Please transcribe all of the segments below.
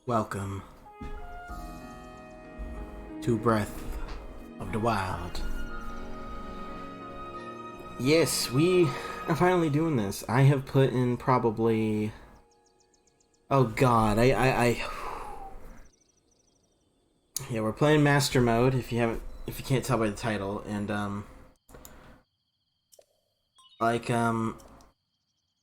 Welcome to Breath of the Wild. Yes, we are finally doing this. I have put in probably... Oh god, Yeah, we're playing Master Mode, if you can't tell by the title, and,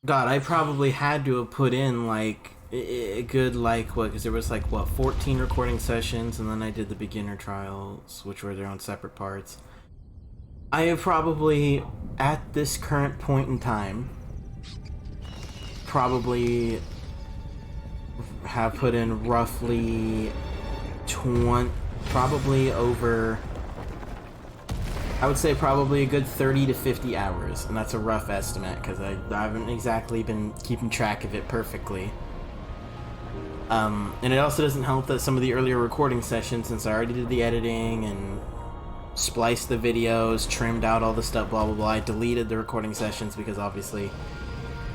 God, I probably had to have put in, like, a good, like, what, because there was, like, what, 14 recording sessions, and then I did the beginner trials, which were their own separate parts. I have probably, at this current point in time, probably have put in roughly probably over, I would say probably a good 30 to 50 hours, and that's a rough estimate because I haven't exactly been keeping track of it perfectly. And it also doesn't help that some of the earlier recording sessions, since I already did the editing and spliced the videos, trimmed out all the stuff, blah blah blah, I deleted the recording sessions because obviously,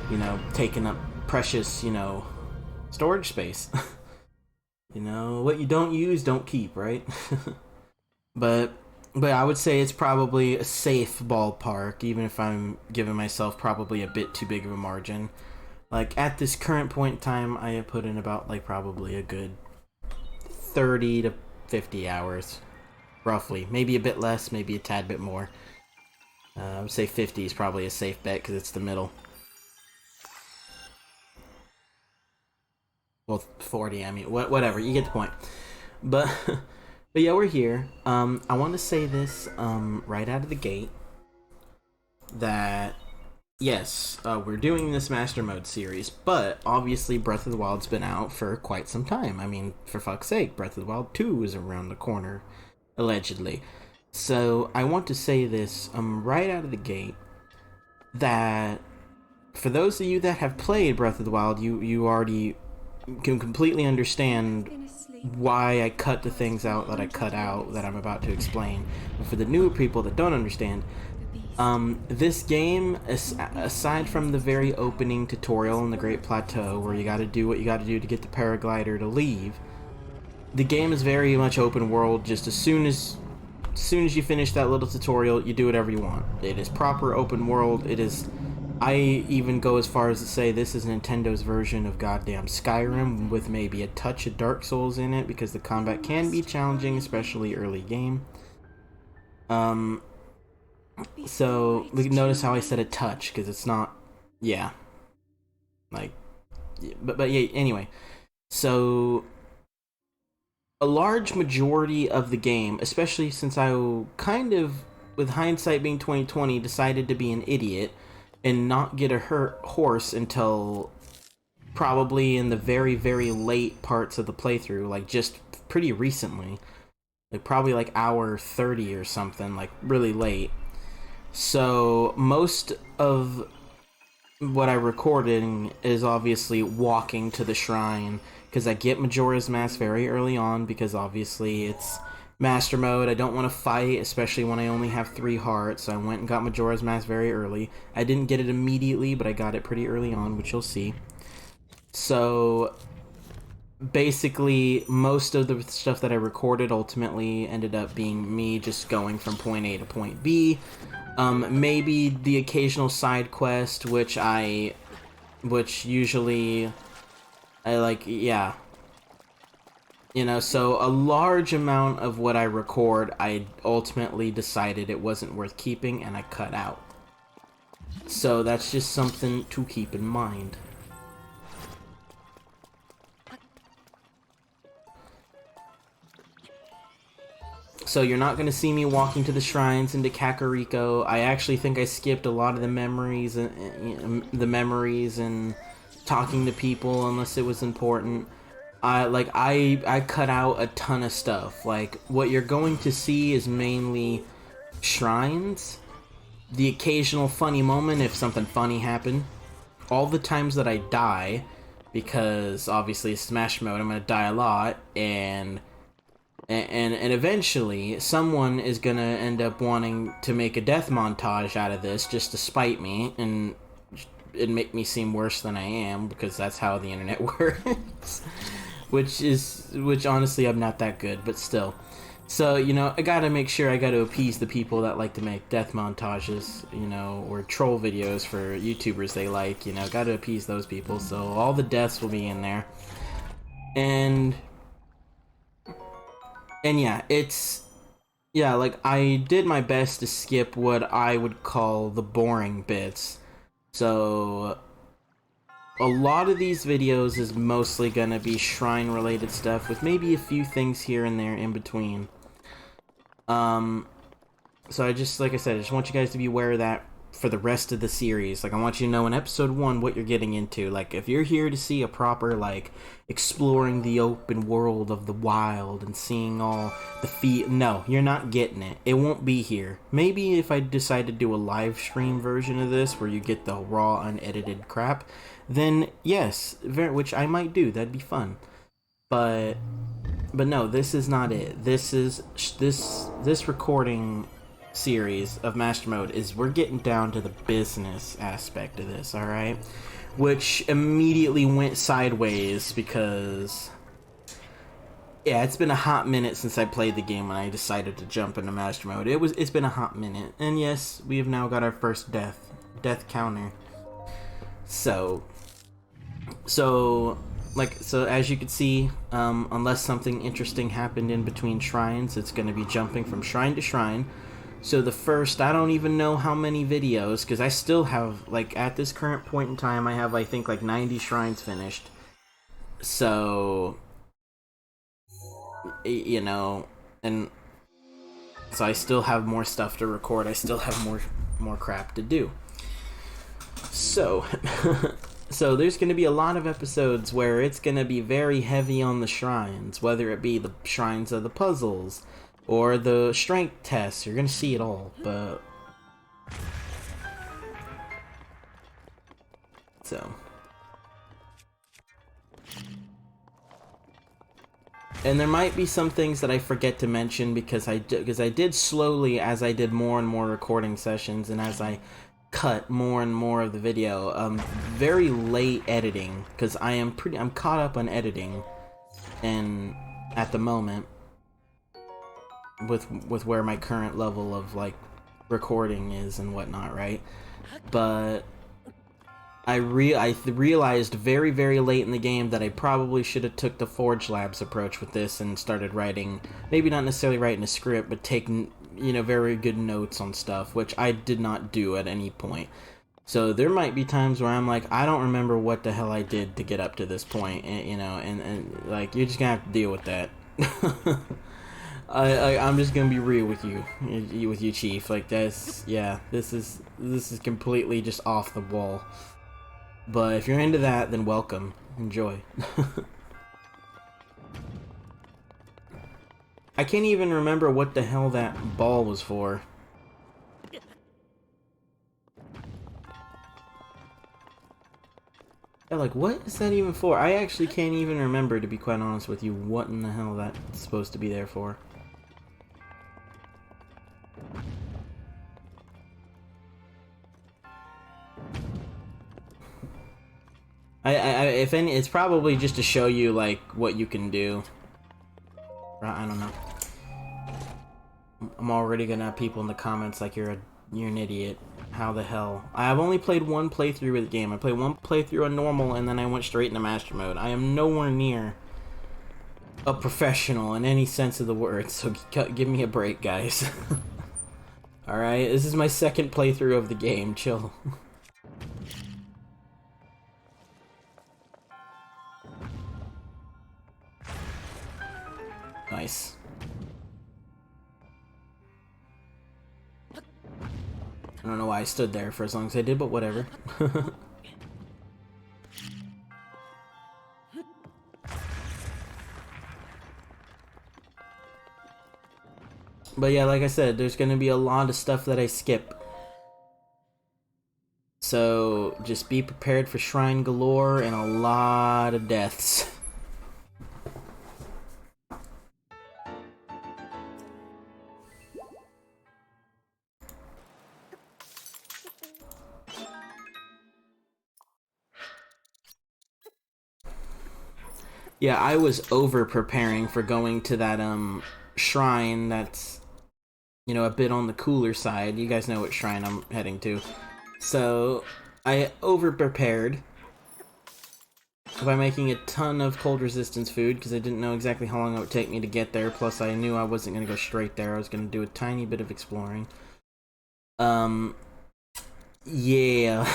you know, taking up precious, you know, storage space. You know, what you don't use, don't keep, right? But I would say it's probably a safe ballpark, even if I'm giving myself probably a bit too big of a margin. Like, at this current point in time, I have put in about, like, probably a good 30 to 50 hours. Roughly. Maybe a bit less, maybe a tad bit more. I would say 50 is probably a safe bet, because it's the middle. Well, 40, I mean, whatever, you get the point. But yeah, we're here. I want to say this right out of the gate, that yes, we're doing this Master Mode series, but obviously Breath of the Wild's been out for quite some time. I mean, for fuck's sake, Breath of the Wild 2 is around the corner, allegedly. So I want to say this right out of the gate, that for those of you that have played Breath of the Wild, you already can completely understand why I cut the things out that I cut out that I'm about to explain. But for the newer people that don't understand, this game, aside from the very opening tutorial in the Great Plateau, where you gotta do what you gotta do to get the paraglider to leave, the game is very much open world. Just as soon as you finish that little tutorial, you do whatever you want. It is proper open world. It is... I even go as far as to say this is Nintendo's version of goddamn Skyrim, with maybe a touch of Dark Souls in it, because the combat can be challenging, especially early game. So, notice how I said a touch, because it's not... Yeah. Like... But yeah, anyway. So... A large majority of the game, especially since I kind of, with hindsight being 2020, decided to be an idiot and not get a horse until probably in the very, very late parts of the playthrough, like just pretty recently. Like probably like hour 30 or something, like really late. So most of what I recorded is obviously walking to the shrine, because I get Majora's Mask very early on, because obviously it's Master Mode. I don't want to fight, especially when I only have 3 hearts, so I went and got Majora's Mask very early. I didn't get it immediately, but I got it pretty early on, which you'll see. So basically, most of the stuff that I recorded ultimately ended up being me just going from point A to point B. Maybe the occasional side quest, which usually I like, yeah. You know, so a large amount of what I record, I ultimately decided it wasn't worth keeping, and I cut out. So that's just something to keep in mind. So you're not going to see me walking to the shrines into Kakariko. I actually think I skipped a lot of the memories and talking to people unless it was important. I cut out a ton of stuff. Like, what you're going to see is mainly shrines, the occasional funny moment if something funny happened, all the times that I die, because obviously Smash Mode, I'm gonna die a lot, and eventually someone is gonna end up wanting to make a death montage out of this just to spite me and make me seem worse than I am, because that's how the internet works. which honestly I'm not that good, but still. So, you know, I gotta make sure I gotta appease the people that like to make death montages, you know, or troll videos for YouTubers they like, you know, gotta appease those people. So all the deaths will be in there. And yeah, yeah, like I did my best to skip what I would call the boring bits. So a lot of these videos is mostly gonna be shrine related stuff with maybe a few things here and there in between. So I just, like I said, I just want you guys to be aware of that for the rest of the series. Like, I want you to know in episode 1 what you're getting into. Like, if you're here to see a proper, like, exploring the open world of the wild and seeing all the no, you're not getting it. It won't be here. Maybe if I decide to do a live stream version of this where you get the raw, unedited crap, then yes, which I might do. That'd be fun. But no, this is not it. This recording series of Master Mode is we're getting down to the business aspect of this, all right? Which immediately went sideways because yeah, it's been a hot minute since I played the game when I decided to jump into Master Mode. It's been a hot minute, and yes, we have now got our first death counter. So as you can see, unless something interesting happened in between shrines, it's going to be jumping from shrine to shrine. So the first, I don't even know how many videos, because I still have, like, at this current point in time, I have, I think, like, 90 shrines finished. So, you know, and so I still have more stuff to record. I still have more crap to do. So, so there's going to be a lot of episodes where it's going to be very heavy on the shrines, whether it be the shrines of the puzzles or the strength tests. You're going to see it all, but so. And there might be some things that I forget to mention because I did slowly as I did more and more recording sessions and as I cut more and more of the video. Very late editing because I'm caught up on editing, and at the moment with where my current level of like recording is and whatnot, right? But I realized very, very late in the game that I probably should have took the Forge Labs approach with this and started writing, maybe not necessarily writing a script, but taking, you know, very good notes on stuff, which I did not do at any point. So there might be times where I'm like, I don't remember what the hell I did to get up to this point, and, you know, and like, you're just gonna have to deal with that. I'm just gonna be real with you, Chief. Like, yeah, this is completely just off the wall. But if you're into that, then welcome. Enjoy. I can't even remember what the hell that ball was for. Yeah, like, what is that even for? I actually can't even remember, to be quite honest with you, what in the hell that's supposed to be there for. If any, it's probably just to show you, like, what you can do. I don't know. I'm already gonna have people in the comments like you're an idiot. How the hell? I've only played one playthrough of the game. I played one playthrough on normal, and then I went straight into Master Mode. I am nowhere near a professional in any sense of the word, so give me a break, guys. Alright, this is my second playthrough of the game. Chill. Nice. I don't know why I stood there for as long as I did, but whatever. But yeah, like I said, there's gonna be a lot of stuff that I skip. So just be prepared for shrine galore and a lot of deaths. Yeah, I was over preparing for going to that shrine that's, you know, a bit on the cooler side. You guys know what shrine I'm heading to. So I over prepared by making a ton of cold resistance food because I didn't know exactly how long it would take me to get there. Plus, I knew I wasn't going to go straight there. I was going to do a tiny bit of exploring. Yeah.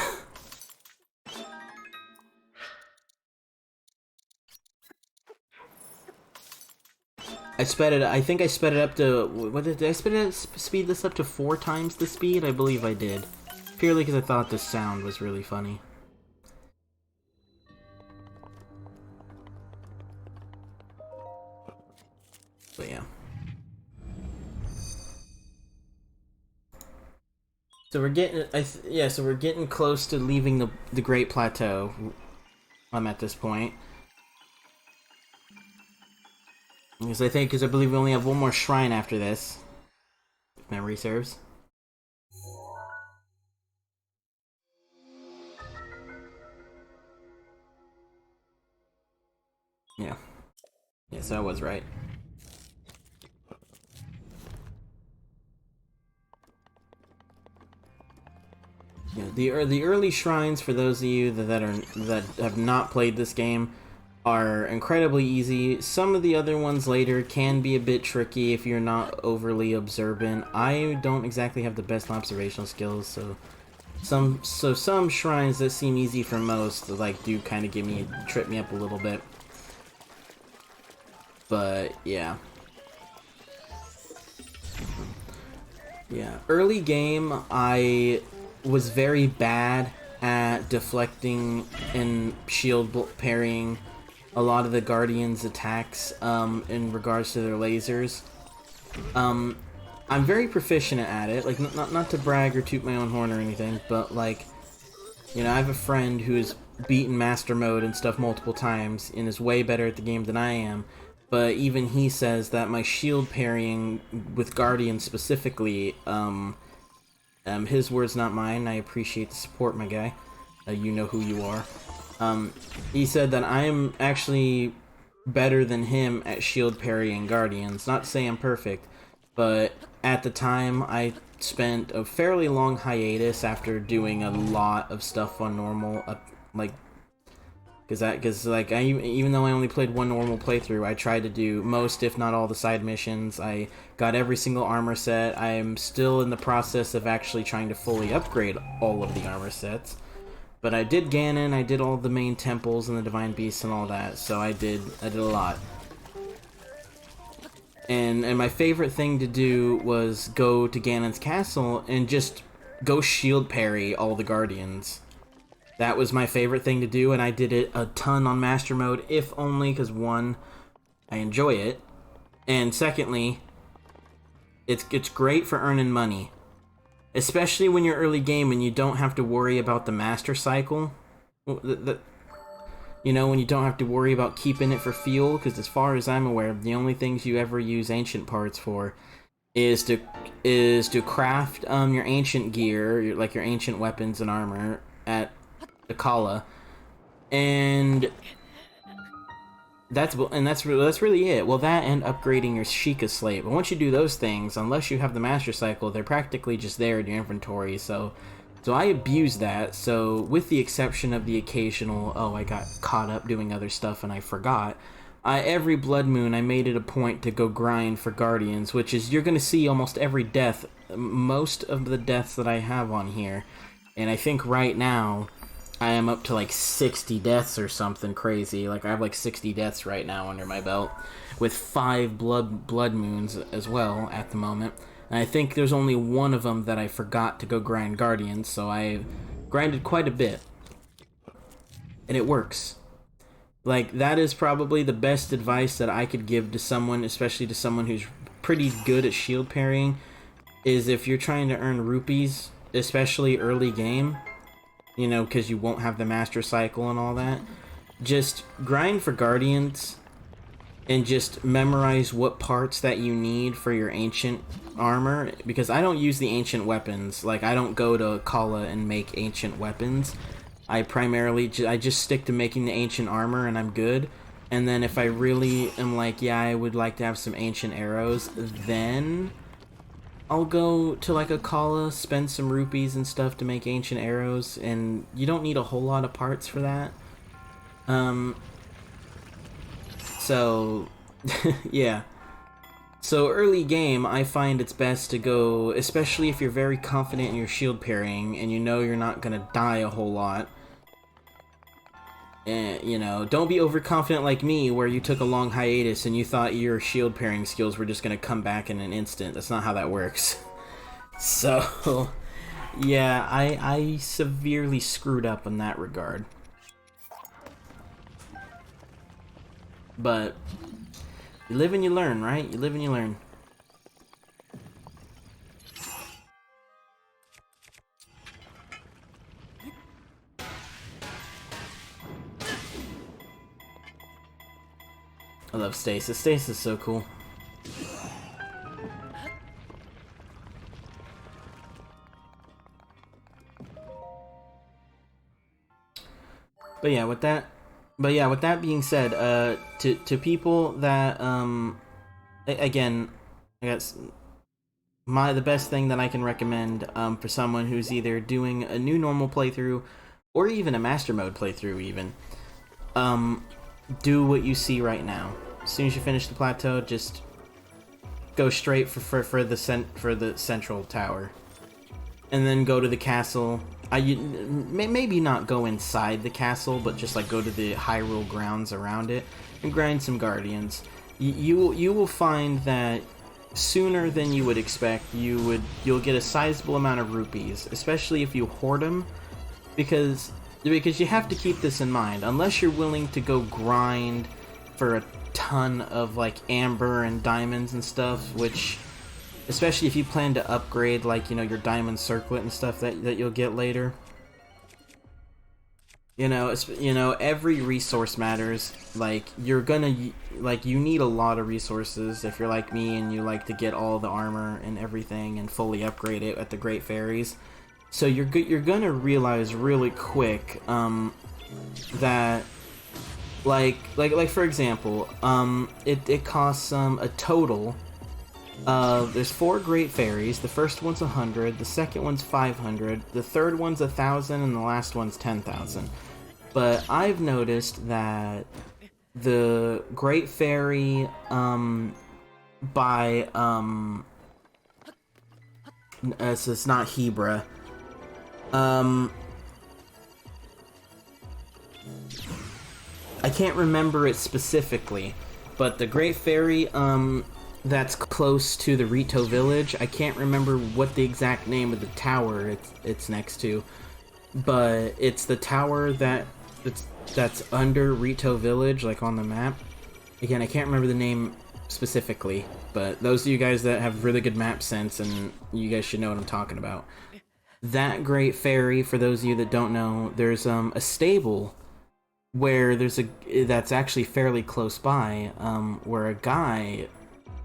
I sped it. I think I sped it up to. What did I speed this up to 4 times the speed? I believe I did. Purely because I thought the sound was really funny. But yeah. So we're getting. Yeah. So we're getting close to leaving the Great Plateau. I'm at this point. Because I believe we only have one more shrine after this. If memory serves. Yeah. Yeah, so I was right. Yeah, the early shrines for those of you that have not played this game are incredibly easy. Some of the other ones later can be a bit tricky if you're not overly observant. I don't exactly have the best observational skills, so some shrines that seem easy for most like do kind of trip me up a little bit. But yeah. Yeah, early game I was very bad at deflecting and shield parrying a lot of the Guardians' attacks in regards to their lasers. I'm very proficient at it, like not to brag or toot my own horn or anything, but like, you know, I have a friend who's beaten Master Mode and stuff multiple times and is way better at the game than I am. But even he says that my shield parrying with Guardian specifically, his words not mine. I appreciate the support, my guy. You know who you are. He said that I am actually better than him at shield parrying Guardians. Not to say I'm perfect, but at the time I spent a fairly long hiatus after doing a lot of stuff on normal, like because even though I only played one normal playthrough, I tried to do most, if not all, the side missions. I got every single armor set. I am still in the process of actually trying to fully upgrade all of the armor sets. But I did Ganon, I did all the main temples and the Divine Beasts and all that, so I did a lot. And my favorite thing to do was go to Ganon's castle and just go shield parry all the Guardians. That was my favorite thing to do, and I did it a ton on Master Mode, if only because, one, I enjoy it, and secondly, it's great for earning money. Especially when you're early game and you don't have to worry about the Master Cycle. You know, when you don't have to worry about keeping it for fuel, because as far as I'm aware, the only things you ever use ancient parts for is to craft your ancient gear, like your ancient weapons and armor, at the Kala, and that's really it. Well, that and upgrading your Sheikah slate. But once you do those things, unless you have the Master Cycle, they're practically just there in your inventory. So I abuse that. So with the exception of the occasional, oh, I got caught up doing other stuff and I forgot. Every Blood Moon, I made it a point to go grind for Guardians, which is, you're gonna see almost every death, most of the deaths that I have on here, and I think right now I am up to like 60 deaths or something crazy. Like I have like 60 deaths right now under my belt, with 5 blood moons as well at the moment. And I think there's only one of them that I forgot to go grind Guardians, so I grinded quite a bit. And it works. Like, that is probably the best advice that I could give to someone, especially to someone who's pretty good at shield parrying, is if you're trying to earn rupees, especially early game, you know, because you won't have the Master Cycle and all that, just grind for Guardians and just memorize what parts that you need for your ancient armor, because I don't use the ancient weapons. Like, I don't go to Kala and make ancient weapons. I just stick to making the ancient armor and I'm good. And then if I really am like, yeah, I would like to have some ancient arrows, then I'll go to like a Kala, spend some rupees and stuff to make ancient arrows, and you don't need a whole lot of parts for that. So, yeah. So early game, I find it's best to go, especially if you're very confident in your shield parrying and you know you're not gonna die a whole lot. And, you know, don't be overconfident like me where you took a long hiatus and you thought your shield parrying skills were just gonna come back in an instant. That's not how that works. So, yeah, I severely screwed up in that regard. But you live and you learn, right? You live and you learn. I love stasis. Stasis is so cool. But yeah, with that being said, to people that again, I guess the best thing that I can recommend for someone who's either doing a new normal playthrough or even a master mode playthrough, even do what you see right now. As soon as you finish the plateau, just go straight for the central tower, and then go to the castle. Maybe not go inside the castle, but just like go to the Hyrule grounds around it and grind some guardians. You will find that sooner than you would expect, you'll get a sizable amount of rupees, especially if you hoard them, because you have to keep this in mind. Unless you're willing to go grind for a ton of like amber and diamonds and stuff, which, especially if you plan to upgrade, like, you know, your diamond circlet and stuff that you'll get later. You know, every resource matters. Like, you need a lot of resources if you're like me and you like to get all the armor and everything and fully upgrade it at the Great Fairies. So you're gonna realize really quick that like for example, it costs a total. There's 4 Great Fairies. The first one's 100, the second one's 500, the third one's 1,000, and the last one's 10,000. But I've noticed that the Great Fairy, by, it's not Hebra. I can't remember it specifically, but the Great Fairy, that's close to the Rito village. I can't remember what the exact name of the tower it's next to, but it's the tower that's under Rito village, like on the map. Again, I can't remember the name specifically, but those of you guys that have really good map sense, and you guys should know what I'm talking about. That Great Fairy, for those of you that don't know, there's a stable where that's actually fairly close by, where a guy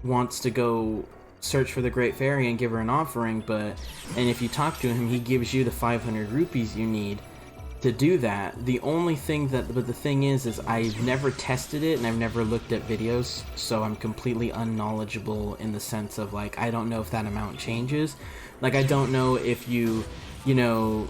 wants to go search for the Great Fairy and give her an offering, and if you talk to him, he gives you the 500 rupees you need to do that. The only thing but the thing is I've never tested it and I've never looked at videos, so I'm completely unknowledgeable in the sense of, like, I don't know if that amount changes. Like, I don't know if you know,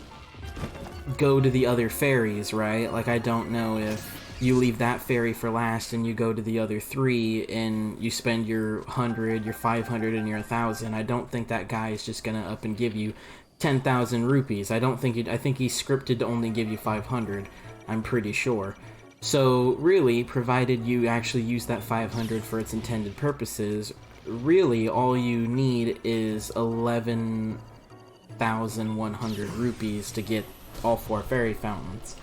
go to the other fairies, right? Like, I don't know if you leave that fairy for last and you go to the other 3 and you spend your 100, your 500, and your 1,000. I don't think that guy is just gonna up and give you 10,000 rupees. I think he's scripted to only give you 500. I'm pretty sure. So really, provided you actually use that 500 for its intended purposes, really all you need is 11,100 rupees to get all 4 fairy fountains.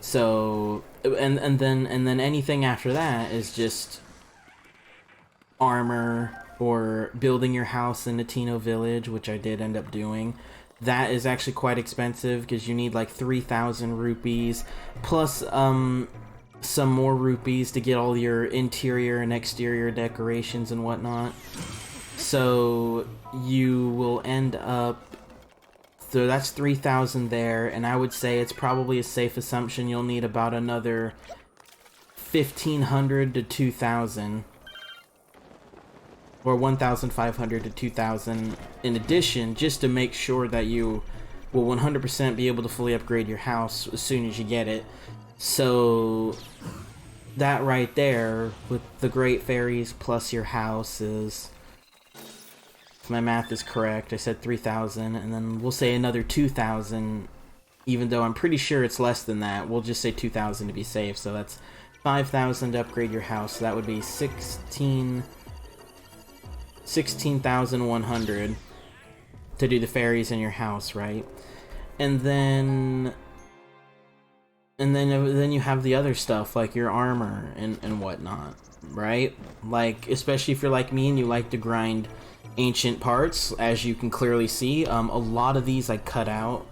So, and then anything after that is just armor or building your house in Natino Village, which I did end up doing. That is actually quite expensive because you need like 3,000 rupees plus some more rupees to get all your interior and exterior decorations and whatnot. So you will end up, so that's 3,000 there, and I would say it's probably a safe assumption you'll need about another 1,500 to 2,000. Or 1,500 to 2,000 in addition, just to make sure that you will 100% be able to fully upgrade your house as soon as you get it. So that right there, with the Great Fairies plus your house is, if my math is correct, I said 3,000, and then we'll say another 2,000, even though I'm pretty sure it's less than that. We'll just say 2,000 to be safe, so that's 5,000 to upgrade your house, so that would be 16,100 to do the fairies in your house, right? And then you have the other stuff like your armor and whatnot, right? Like, especially if you're like me and you like to grind ancient parts, as you can clearly see. A lot of these I cut out.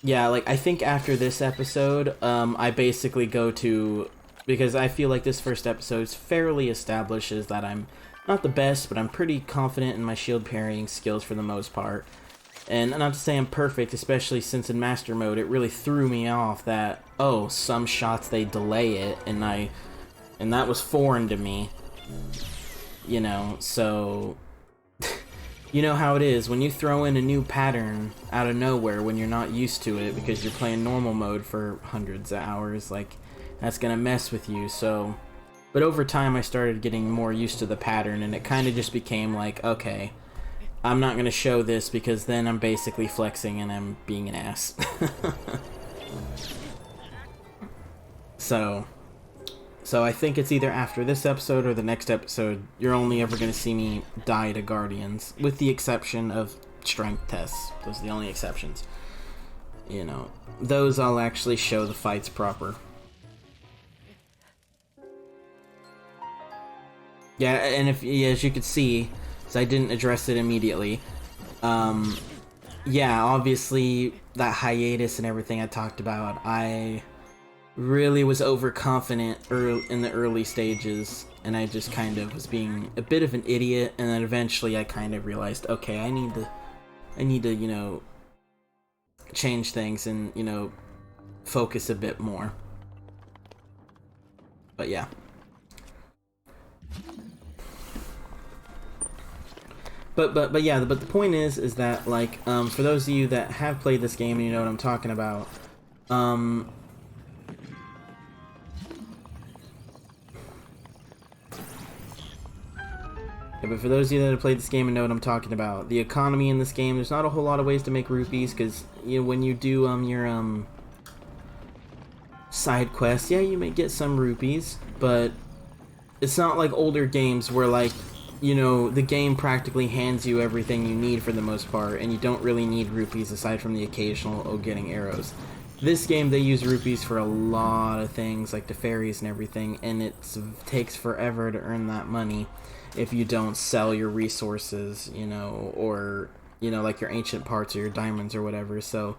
Yeah, like, I think after this episode, I basically go to, because I feel like this first episode fairly establishes that I'm not the best, but I'm pretty confident in my shield parrying skills for the most part. And not to say I'm perfect, especially since in Master Mode it really threw me off that, oh, some shots they delay it, and that was foreign to me. You know, so you know how it is when you throw in a new pattern out of nowhere when you're not used to it because you're playing normal mode for hundreds of hours, like, that's gonna mess with you. So, but over time I started getting more used to the pattern, and it kind of just became like, okay, I'm not gonna show this because then I'm basically flexing and I'm being an ass. So I think it's either after this episode or the next episode, you're only ever gonna see me die to Guardians, with the exception of strength tests. Those are the only exceptions. You know, those I'll actually show the fights proper. Yeah, and if, yeah, as you could see, so I didn't address it immediately. Yeah, obviously that hiatus and everything I talked about, I really was overconfident in the early stages, and I just kind of was being a bit of an idiot, and then eventually I kind of realized, okay, I need to, you know, change things and, you know, focus a bit more. But yeah. But yeah, but the point is that, like, for those of you that have played this game and you know what I'm talking about, yeah, but for those of you that have played this game and know what I'm talking about, the economy in this game, there's not a whole lot of ways to make rupees, because, you know, when you do your side quests, yeah, you may get some rupees, but it's not like older games where, like, you know, the game practically hands you everything you need for the most part, and you don't really need rupees aside from the occasional, oh, getting arrows. This game, they use rupees for a lot of things, like the fairies and everything, and it takes forever to earn that money if you don't sell your resources, you know, or, you know, like your ancient parts or your diamonds or whatever. So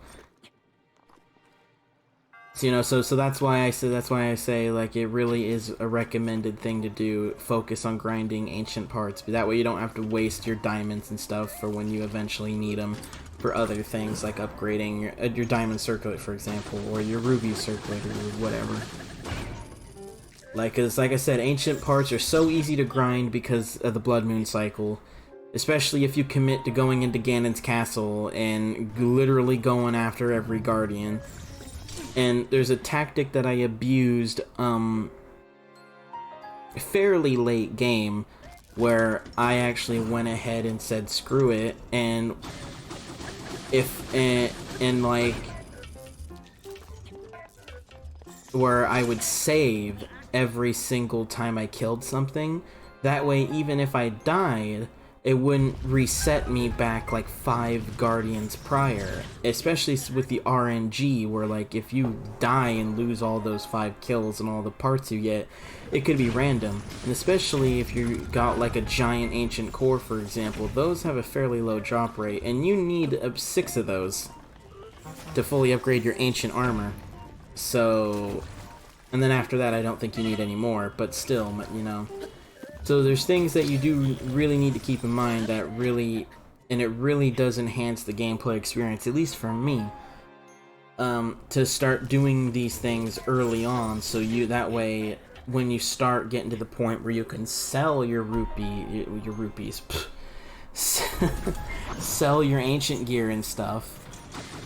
you know, so that's why I say like, it really is a recommended thing to do. Focus on grinding ancient parts, but that way you don't have to waste your diamonds and stuff for when you eventually need them for other things, like upgrading your diamond circlet, for example, or your ruby circlet, or whatever. Like, cause like I said, ancient parts are so easy to grind because of the Blood Moon cycle, especially if you commit to going into Ganon's castle and literally going after every guardian. And there's a tactic that I abused fairly late game, where I actually went ahead and said screw it, and like, where I would save every single time I killed something. That way, even if I died, it wouldn't reset me back like 5 guardians prior, especially with the RNG, where, like, if you die and lose all those 5 kills and all the parts you get, it could be random. And especially if you got like a giant ancient core, for example, those have a fairly low drop rate, and you need 6 of those to fully upgrade your ancient armor. So, and then after that I don't think you need any more, but still, you know. So there's things that you do really need to keep in mind that really, and it really does enhance the gameplay experience, at least for me. to start doing these things early on, so that way when you start getting to the point where you can sell your rupees, sell your ancient gear and stuff,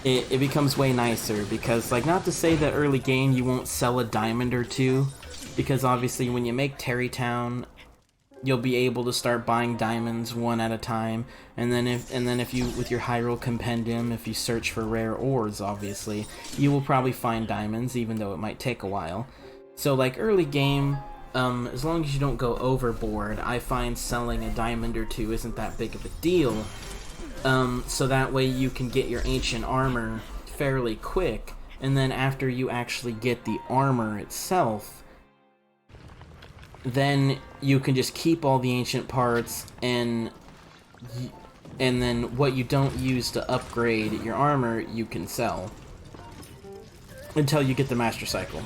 it becomes way nicer. Because, like, not to say that early game you won't sell a diamond or two, because obviously when you make Terrytown, you'll be able to start buying diamonds one at a time, and then if you, with your Hyrule Compendium, if you search for rare ores, obviously, you will probably find diamonds, even though it might take a while. So, like, early game, as long as you don't go overboard, I find selling a diamond or two isn't that big of a deal. So that way you can get your ancient armor fairly quick, and then after you actually get the armor itself, then you can just keep all the ancient parts, and then what you don't use to upgrade your armor, you can sell. Until you get the Master Cycle.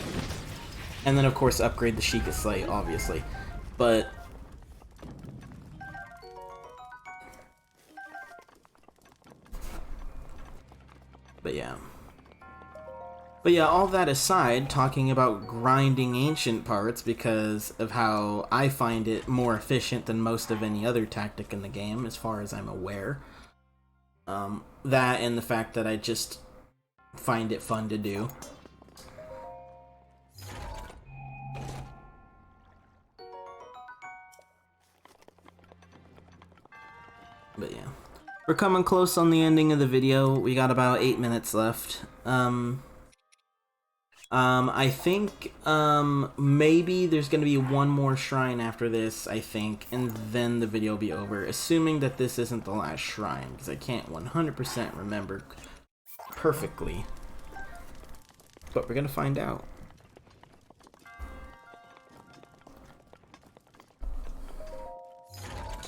And then, of course, upgrade the Sheikah Slate, obviously. But yeah. But yeah, all that aside, talking about grinding ancient parts because of how I find it more efficient than most of any other tactic in the game, as far as I'm aware. That and the fact that I just find it fun to do. But yeah. We're coming close on the ending of the video. We got about 8 minutes left. I think, maybe there's gonna be one more shrine after this, I think, and then the video will be over, assuming that this isn't the last shrine, because I can't 100% remember perfectly. But we're gonna find out.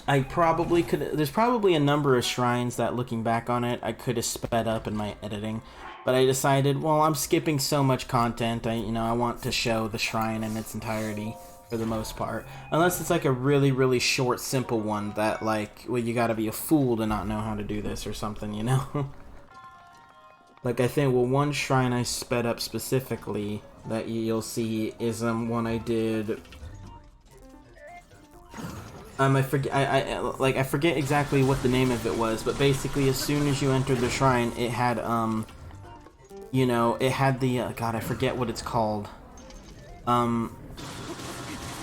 I probably could, there's probably a number of shrines that, looking back on it, I could have sped up in my editing. But I decided, well, I'm skipping so much content, I want to show the shrine in its entirety, for the most part. Unless it's like a really, really short, simple one that, like, well, you gotta be a fool to not know how to do this or something, you know? Like, I think, well, one shrine I sped up specifically that you'll see is one I did. I forget exactly what the name of it was, but basically, as soon as you entered the shrine, it had, it had the, God, I forget what it's called.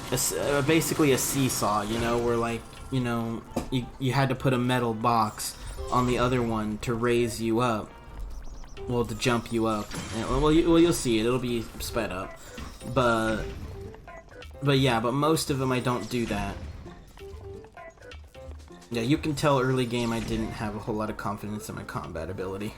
Basically a seesaw, where, like, you had to put a metal box on the other one to raise you up. Well, to jump you up. Well, you'll see it. It'll be sped up. But yeah, but most of them I don't do that. Yeah, you can tell early game I didn't have a whole lot of confidence in my combat ability.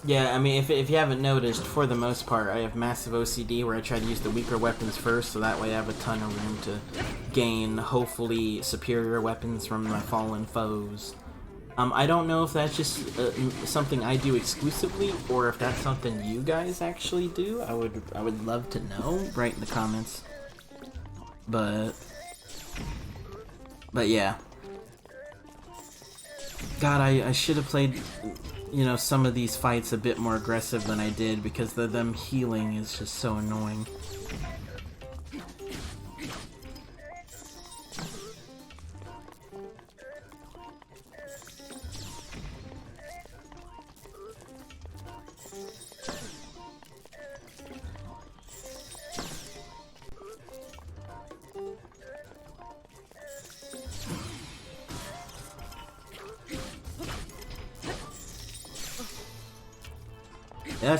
Yeah, I mean, if you haven't noticed, for the most part, I have massive OCD where I try to use the weaker weapons first, so that way I have a ton of room to gain, hopefully, superior weapons from my fallen foes. I don't know if that's just something I do exclusively, or if that's something you guys actually do. I would love to know. Write in the comments. But yeah. God, I should have played, some of these fights a bit more aggressive than I did, because them healing is just so annoying.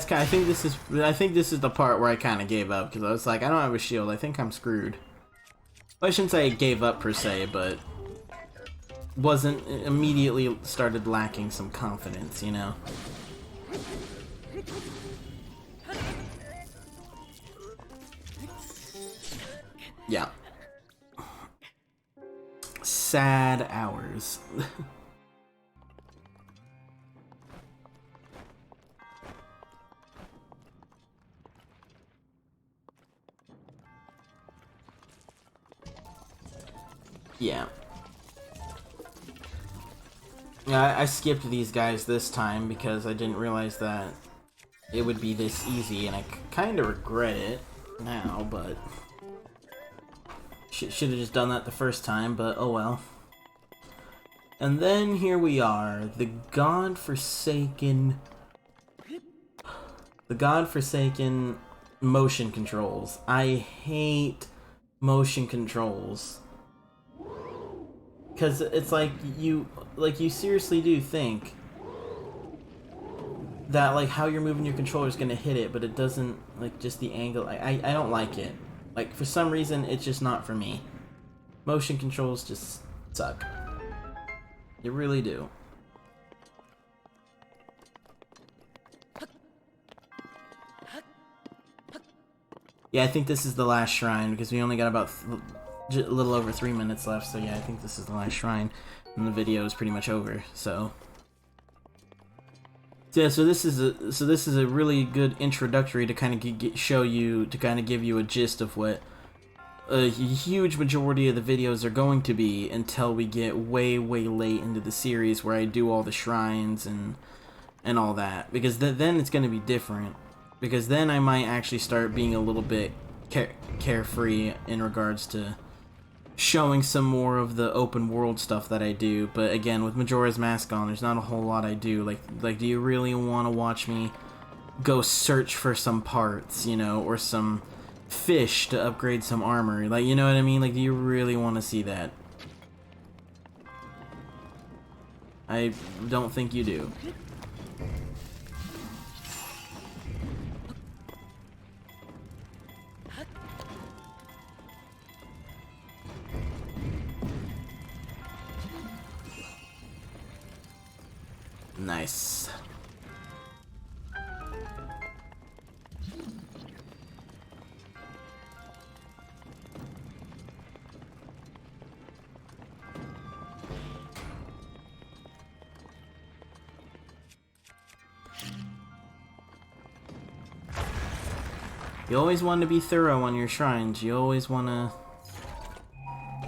I think this is the part where I kind of gave up, because I was like, I don't have a shield. I think I'm screwed. Well, I shouldn't say I gave up per se, but wasn't immediately started lacking some confidence, you know. Yeah. Sad hours. Yeah. Yeah, I skipped these guys this time because I didn't realize that it would be this easy, and I kind of regret it now, but should have just done that the first time, but oh well. And then here we are, the godforsaken motion controls. I hate motion controls. Because it's like you seriously do think that like how you're moving your controller is going to hit it, but it doesn't, like, just the angle. I don't like it. Like, for some reason, it's just not for me. Motion controls just suck. You really do. Yeah, I think this is the last shrine, because we only got about a little over 3 minutes left, so yeah, I think this is the last shrine, and the video is pretty much over, so... Yeah, so this is a really good introductory to kind of show you, to kind of give you a gist of what a huge majority of the videos are going to be until we get way late into the series where I do all the shrines and all that, because then it's going to be different, because then I might actually start being a little bit carefree in regards to showing some more of the open world stuff that I do. But again, with Majora's Mask on, there's not a whole lot I do. Like, do you really want to watch me go search for some parts, you know, or some fish to upgrade some armor? Like, you know what I mean? Like, do you really want to see that? I don't think you do. Nice. You always want to be thorough on your shrines. You always want to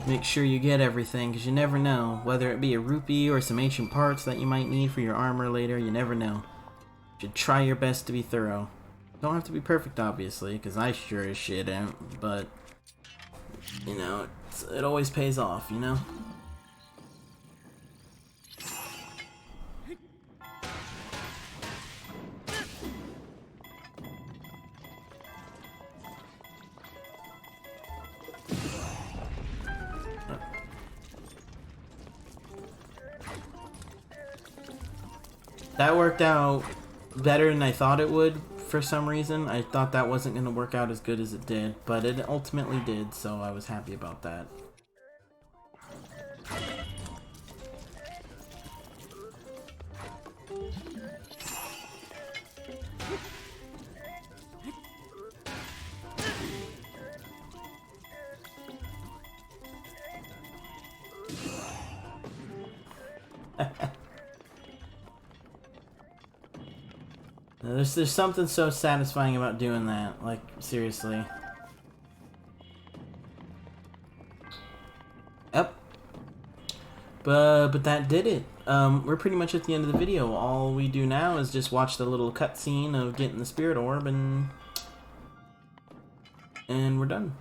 make sure you get everything, because you never know. Whether it be a rupee or some ancient parts that you might need for your armor later, you never know. You should try your best to be thorough. Don't have to be perfect, obviously, because I sure as shit am, but, you know, it always pays off, you know? That worked out better than I thought it would for some reason. I thought that wasn't going to work out as good as it did, but it ultimately did, so I was happy about that. There's something so satisfying about doing that, like, seriously. Yep. But that did it. We're pretty much at the end of the video. All we do now is just watch the little cutscene of getting the spirit orb, and we're done.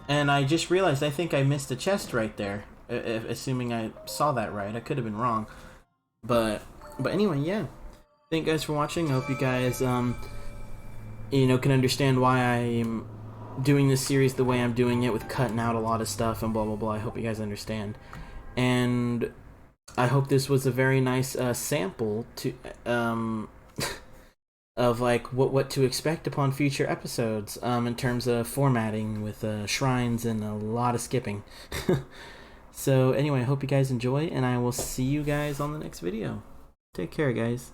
And I just realized I think I missed a chest right there, assuming I saw that right. I could have been wrong. But anyway, yeah. Thank you guys for watching. I hope you guys, you know, can understand why I'm doing this series the way I'm doing it, with cutting out a lot of stuff and blah blah blah. I hope you guys understand, and I hope this was a very nice sample to of like what to expect upon future episodes, in terms of formatting with shrines and a lot of skipping. So anyway, I hope you guys enjoy, and I will see you guys on the next video. Take care, guys.